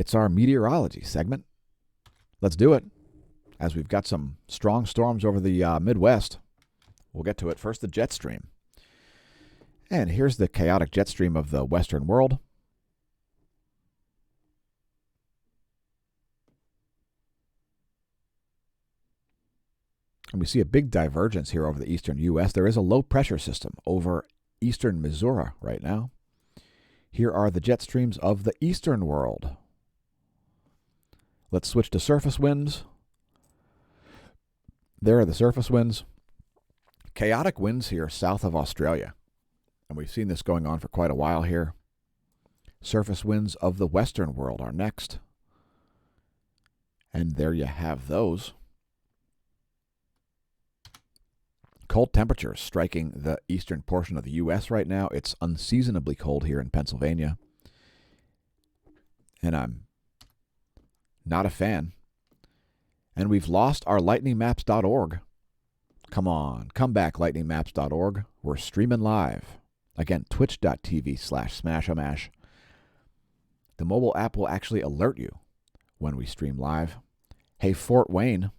It's our meteorology segment. Let's do it, as we've got some strong storms over the Midwest. We'll get to it. First, the jet stream. And here's the chaotic jet stream of the Western world. And we see a big divergence here over the eastern U.S. There is a low pressure system over eastern Missouri right now. Here are the jet streams of the eastern world. Let's switch to surface winds. There are the surface winds. Chaotic winds here south of Australia. And we've seen this going on for quite a while here. Surface winds of the western world are next. And there you have those. Cold temperatures striking the eastern portion of the U.S. right now. It's unseasonably cold here in Pennsylvania. And I'm not a fan. And we've lost our lightningmaps.org. Come on, come back, lightningmaps.org. We're streaming live. Again, twitch.tv/smAsho. The mobile app will actually alert you when we stream live. Hey, Fort Wayne,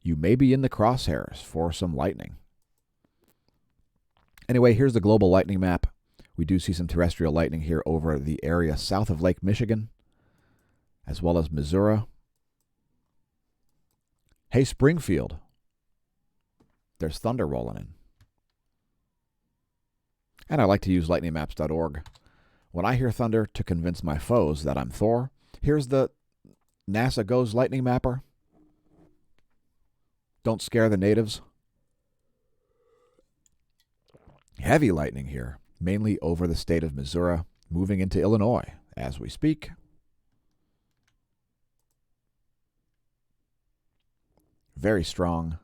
you may be in the crosshairs for some lightning. Anyway, here's the global lightning map. We do see some terrestrial lightning here over the area south of Lake Michigan, as well as Missouri. Hey, Springfield, there's thunder rolling in. And I like to use lightningmaps.org when I hear thunder to convince my foes that I'm Thor. Here's the NASA Goes Lightning Mapper. Don't scare the natives. Heavy lightning here, mainly over the state of Missouri, moving into Illinois as we speak. Very strong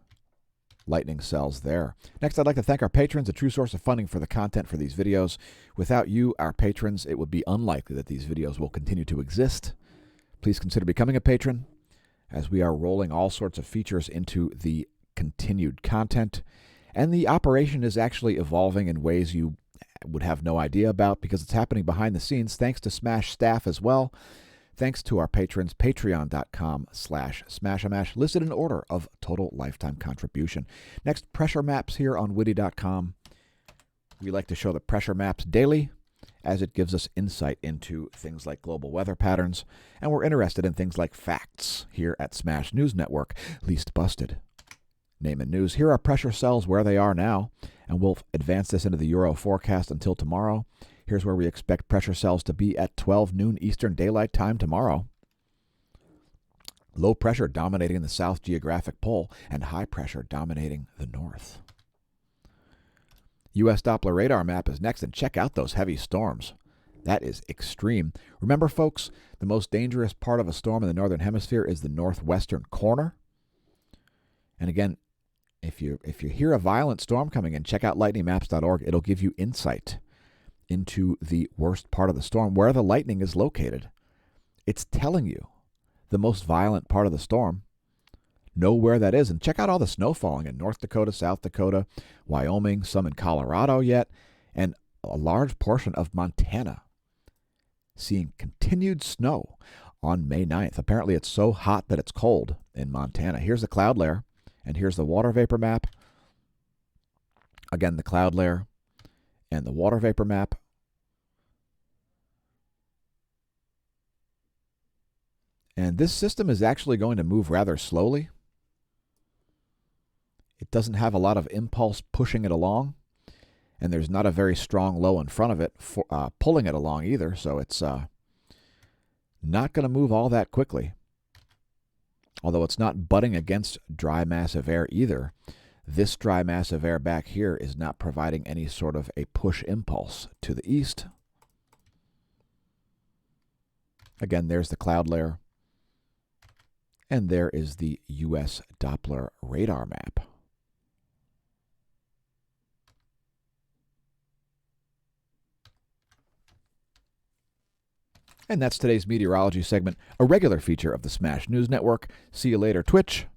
lightning cells there. Next, I'd like to thank our patrons, a true source of funding for the content for these videos. Without you, our patrons, it would be unlikely that these videos will continue to exist. Please consider becoming a patron, as we are rolling all sorts of features into the continued content. And the operation is actually evolving in ways you would have no idea about, because it's happening behind the scenes, thanks to Smash staff as well. Thanks to our patrons, patreon.com/smashamash, listed in order of total lifetime contribution. Next, pressure maps here on witty.com. We like to show the pressure maps daily, as it gives us insight into things like global weather patterns, and we're interested in things like facts here at Smash News Network. Least busted. Name and news. Here are pressure cells where they are now, and we'll advance this into the Euro forecast until tomorrow. Here's where we expect pressure cells to be at 12 noon Eastern Daylight Time tomorrow. Low pressure dominating the south geographic pole, and high pressure dominating the north. U.S. Doppler Radar Map is next, and check out those heavy storms. That is extreme. Remember, folks, the most dangerous part of a storm in the northern hemisphere is the northwestern corner. And again, if you hear a violent storm coming in, check out lightningmaps.org. It'll give you insight into the worst part of the storm, where the lightning is located. It's telling you the most violent part of the storm. Know where that is, and check out all the snow falling in North Dakota, South Dakota, Wyoming, some in Colorado yet, and a large portion of Montana seeing continued snow on May 9th. Apparently it's so hot that it's cold in Montana. Here's the cloud layer, and here's the water vapor map. Again, the cloud layer and the water vapor map. And this system is actually going to move rather slowly. It doesn't have a lot of impulse pushing it along, and there's not a very strong low in front of it pulling it along either, so it's not going to move all that quickly. Although it's not butting against dry mass of air either. This dry mass of air back here is not providing any sort of a push impulse to the east. Again, there's the cloud layer. And there is the U.S. Doppler Radar Map. And that's today's meteorology segment, a regular feature of the Smash News Network. See you later, Twitch.